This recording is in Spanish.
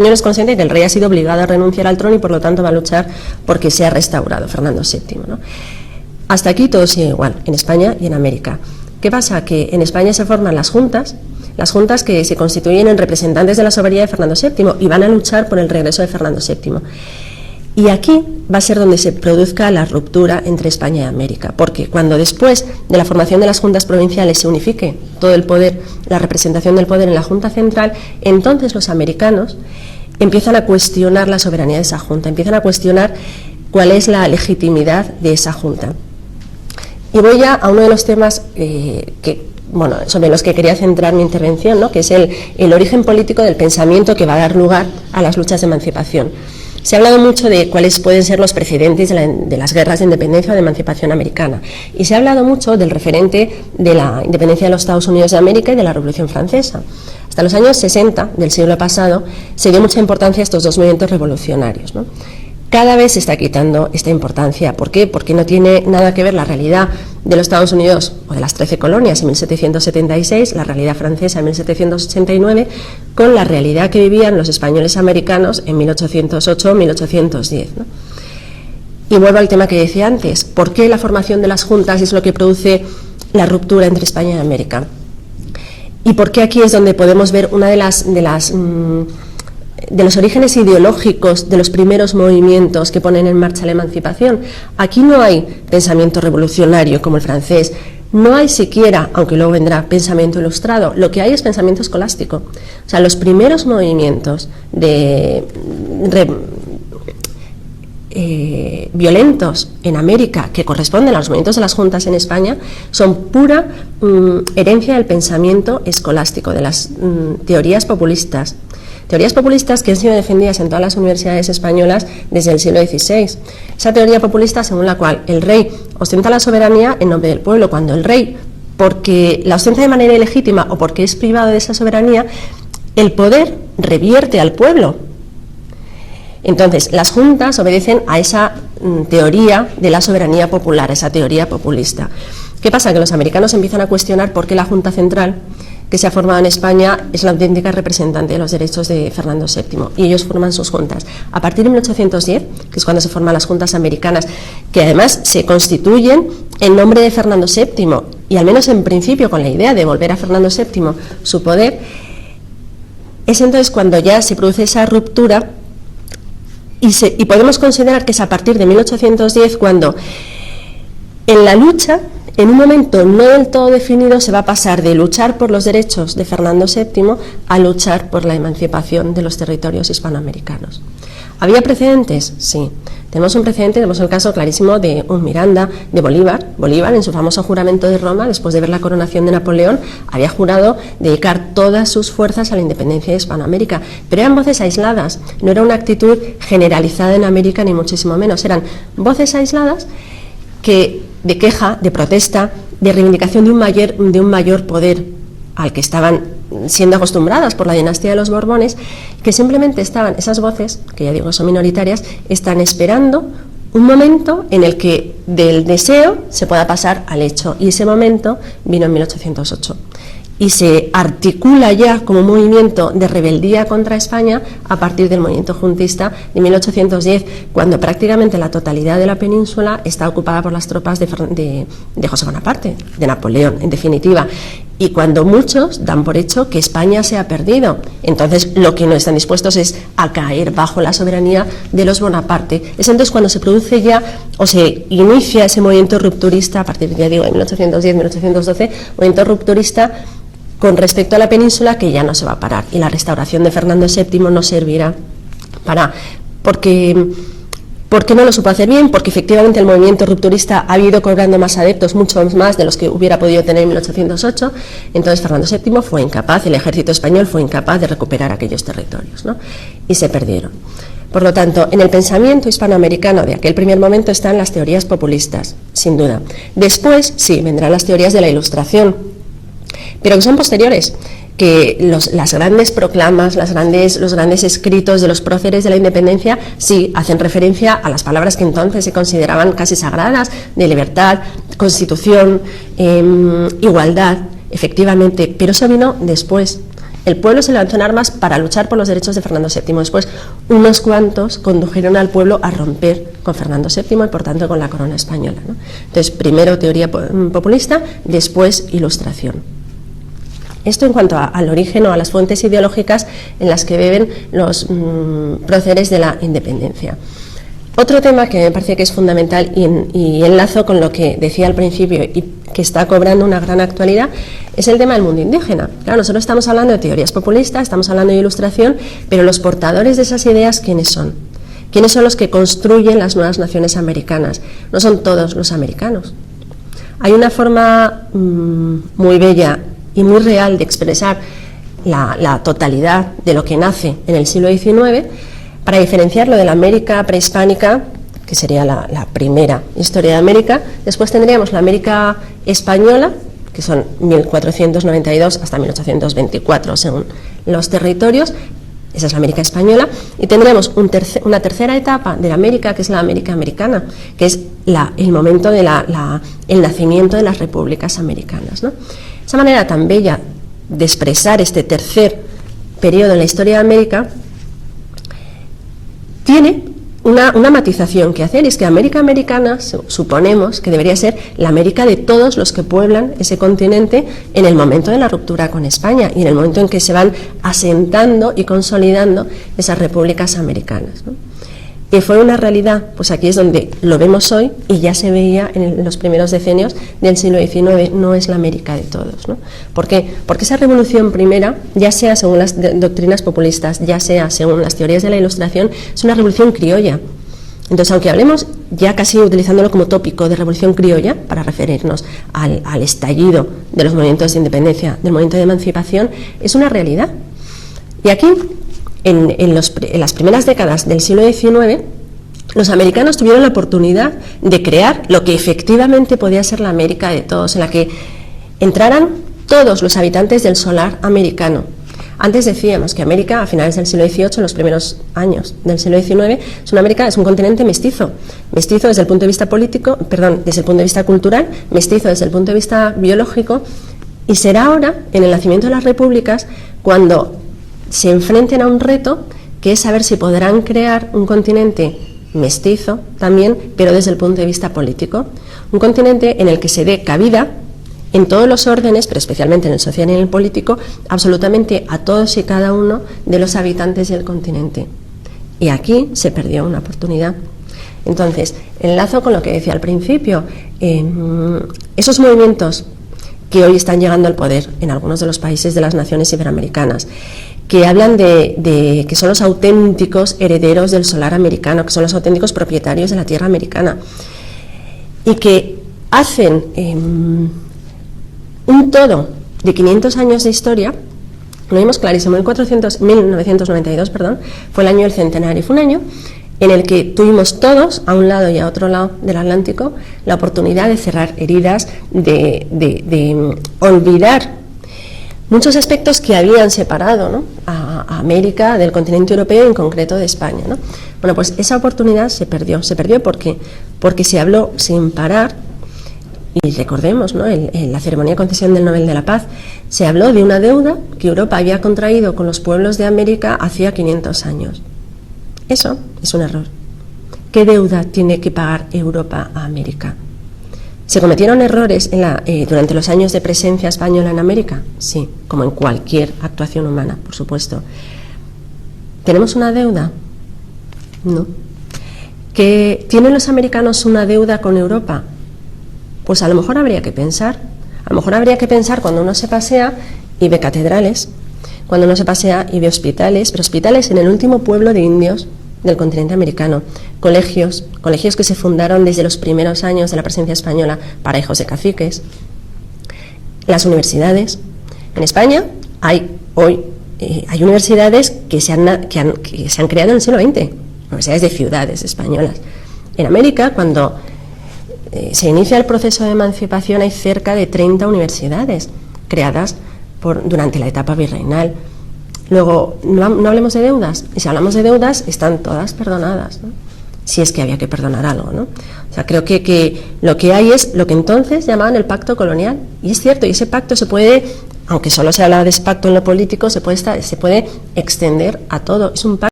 español es consciente de que el rey ha sido obligado a renunciar al trono y por lo tanto va a luchar porque sea restaurado Fernando VII, ¿no? Hasta aquí todo sigue igual, en España y en América. ¿Qué pasa? Que en España se forman las juntas que se constituyen en representantes de la soberanía de Fernando VII y van a luchar por el regreso de Fernando VII. Y aquí va a ser donde se produzca la ruptura entre España y América, porque cuando después de la formación de las juntas provinciales se unifique todo el poder, la representación del poder en la Junta Central, entonces los americanos empiezan a cuestionar la soberanía de esa Junta, empiezan a cuestionar cuál es la legitimidad de esa Junta. Y voy ya a uno de los temas sobre los que quería centrar mi intervención, ¿no? Que es el origen político del pensamiento que va a dar lugar a las luchas de emancipación. Se ha hablado mucho de cuáles pueden ser los precedentes de las guerras de independencia o de emancipación americana, y se ha hablado mucho del referente de la independencia de los Estados Unidos de América y de la Revolución Francesa. Hasta los años 60 del siglo pasado se dio mucha importancia a estos dos movimientos revolucionarios, ¿no? Cada vez se está quitando esta importancia. ¿Por qué? Porque no tiene nada que ver la realidad de los Estados Unidos o de las 13 colonias en 1776, la realidad francesa en 1789, con la realidad que vivían los españoles americanos en 1808 o 1810, ¿no? Y vuelvo al tema que decía antes. ¿Por qué la formación de las juntas es lo que produce la ruptura entre España y América? ¿Y por qué aquí es donde podemos ver una de los orígenes ideológicos de los primeros movimientos que ponen en marcha la emancipación? Aquí no hay pensamiento revolucionario como el francés, no hay siquiera, aunque luego vendrá, pensamiento ilustrado, lo que hay es pensamiento escolástico. O sea, los primeros movimientos violentos en América, que corresponden a los movimientos de las juntas en España, son pura herencia del pensamiento escolástico, de las teorías populistas. Teorías populistas que han sido defendidas en todas las universidades españolas desde el siglo XVI. Esa teoría populista según la cual el rey ostenta la soberanía en nombre del pueblo, cuando el rey, porque la ostenta de manera ilegítima o porque es privado de esa soberanía, el poder revierte al pueblo. Entonces, las juntas obedecen a esa teoría de la soberanía popular, a esa teoría populista. ¿Qué pasa? Que los americanos empiezan a cuestionar por qué la Junta Central, que se ha formado en España, es la auténtica representante de los derechos de Fernando VII, y ellos forman sus juntas. A partir de 1810, que es cuando se forman las juntas americanas, que además se constituyen en nombre de Fernando VII, y al menos en principio con la idea de devolver a Fernando VII su poder, es entonces cuando ya se produce esa ruptura, y podemos considerar que es a partir de 1810 cuando en la lucha, en un momento no del todo definido, se va a pasar de luchar por los derechos de Fernando VII a luchar por la emancipación de los territorios hispanoamericanos. ¿Había precedentes? Sí. Tenemos un precedente, tenemos el caso clarísimo de un Miranda, de Bolívar. Bolívar, en su famoso juramento de Roma, después de ver la coronación de Napoleón, había jurado dedicar todas sus fuerzas a la independencia de Hispanoamérica. Pero eran voces aisladas, no era una actitud generalizada en América, ni muchísimo menos. Eran voces aisladas de queja, de protesta, de reivindicación de un mayor poder al que estaban siendo acostumbradas por la dinastía de los Borbones, que simplemente estaban, esas voces, que ya digo son minoritarias, están esperando un momento en el que del deseo se pueda pasar al hecho, y ese momento vino en 1808. Y se articula ya como movimiento de rebeldía contra España a partir del movimiento juntista de 1810, cuando prácticamente la totalidad de la península está ocupada por las tropas de José Bonaparte, de Napoleón, en definitiva, y cuando muchos dan por hecho que España se ha perdido. Entonces lo que no están dispuestos es a caer bajo la soberanía de los Bonaparte. Es entonces cuando se produce ya, o se inicia ese movimiento rupturista, a partir, ya digo, de 1810-1812, movimiento rupturista con respecto a la península, que ya no se va a parar, y la restauración de Fernando VII no servirá porque no lo supo hacer bien, porque efectivamente el movimiento rupturista ha ido cobrando más adeptos, muchos más de los que hubiera podido tener en 1808, entonces Fernando VII fue incapaz, el ejército español fue incapaz de recuperar aquellos territorios, ¿no? Y se perdieron. Por lo tanto, en el pensamiento hispanoamericano de aquel primer momento están las teorías populistas, sin duda. Después, sí, vendrán las teorías de la Ilustración, pero que son posteriores, que las grandes proclamas, los grandes escritos de los próceres de la independencia sí hacen referencia a las palabras que entonces se consideraban casi sagradas, de libertad, constitución, igualdad, efectivamente, pero eso vino después. El pueblo se levantó en armas para luchar por los derechos de Fernando VII. Después, unos cuantos condujeron al pueblo a romper con Fernando VII y, por tanto, con la corona española, ¿no? Entonces, primero teoría populista, después ilustración. Esto en cuanto al origen o a las fuentes ideológicas en las que beben los próceres de la independencia. Otro tema que me parece que es fundamental y enlazo con lo que decía al principio y que está cobrando una gran actualidad es el tema del mundo indígena. Claro, nosotros estamos hablando de teorías populistas, estamos hablando de ilustración, pero los portadores de esas ideas, ¿quiénes son? ¿Quiénes son los que construyen las nuevas naciones americanas? No son todos los americanos. Hay una forma muy bella y muy real de expresar la totalidad de lo que nace en el siglo XIX, para diferenciarlo de la América prehispánica, que sería la primera historia de América. Después tendríamos la América española, que son 1492 hasta 1824, según los territorios. Esa es la América española. Y tendremos una tercera etapa de la América, que es la América americana, que es el momento de el nacimiento de las repúblicas americanas, ¿no? Esa manera tan bella de expresar este tercer periodo en la historia de América tiene una matización que hacer, y es que América americana suponemos que debería ser la América de todos los que pueblan ese continente en el momento de la ruptura con España y en el momento en que se van asentando y consolidando esas repúblicas americanas, ¿no? Y fue una realidad, pues aquí es donde lo vemos hoy y ya se veía en los primeros decenios del siglo XIX, no es la América de todos, ¿no? ¿Por qué? Porque esa revolución primera, ya sea según las doctrinas populistas, ya sea según las teorías de la Ilustración, es una revolución criolla. Entonces, aunque hablemos ya casi utilizándolo como tópico de revolución criolla, para referirnos al estallido de los movimientos de independencia, del movimiento de emancipación, es una realidad. Y aquí, en las primeras décadas del siglo XIX, los americanos tuvieron la oportunidad de crear lo que efectivamente podía ser la América de todos, en la que entraran todos los habitantes del solar americano. Antes decíamos que América, a finales del siglo XVIII, en los primeros años del siglo XIX, es un continente mestizo. Mestizo desde el punto de vista desde el punto de vista cultural, mestizo desde el punto de vista biológico, y será ahora, en el nacimiento de las repúblicas, cuando se enfrenten a un reto que es saber si podrán crear un continente mestizo también, pero desde el punto de vista político. Un continente en el que se dé cabida en todos los órdenes, pero especialmente en el social y en el político, absolutamente a todos y cada uno de los habitantes del continente. Y aquí se perdió una oportunidad. Entonces, enlazo con lo que decía al principio, esos movimientos que hoy están llegando al poder en algunos de los países de las naciones iberoamericanas, que hablan de que son los auténticos herederos del solar americano, que son los auténticos propietarios de la tierra americana, y que hacen un todo de 500 años de historia. Lo vimos clarísimo, 1992 fue el año del centenario, fue un año en el que tuvimos todos, a un lado y a otro lado del Atlántico, la oportunidad de cerrar heridas, de olvidar muchos aspectos que habían separado, ¿no?, a América del continente europeo y en concreto de España, ¿no? Bueno, pues esa oportunidad se perdió porque se habló sin parar, y recordemos, ¿no?, en la ceremonia de concesión del Nobel de la Paz, se habló de una deuda que Europa había contraído con los pueblos de América hacía 500 años. Eso es un error. ¿Qué deuda tiene que pagar Europa a América? ¿Se cometieron errores durante los años de presencia española en América? Sí, como en cualquier actuación humana, por supuesto. ¿Tenemos una deuda? No. ¿Que tienen los americanos una deuda con Europa? Pues a lo mejor habría que pensar. A lo mejor habría que pensar cuando uno se pasea y ve catedrales, cuando uno se pasea y ve hospitales, pero hospitales en el último pueblo de indios del continente americano, colegios que se fundaron desde los primeros años de la presencia española para hijos de caciques, las universidades. En España hay universidades que se han creado en el siglo XX, universidades de ciudades españolas. En América, cuando se inicia el proceso de emancipación, hay cerca de 30 universidades creadas durante la etapa virreinal. Luego, no hablemos de deudas, y si hablamos de deudas, están todas perdonadas, ¿no?, si es que había que perdonar algo, ¿no? O sea, creo que lo que hay es lo que entonces llamaban el pacto colonial, y es cierto, y ese pacto se puede aunque solo se habla de ese pacto en lo político, se puede extender a todo. Es un pacto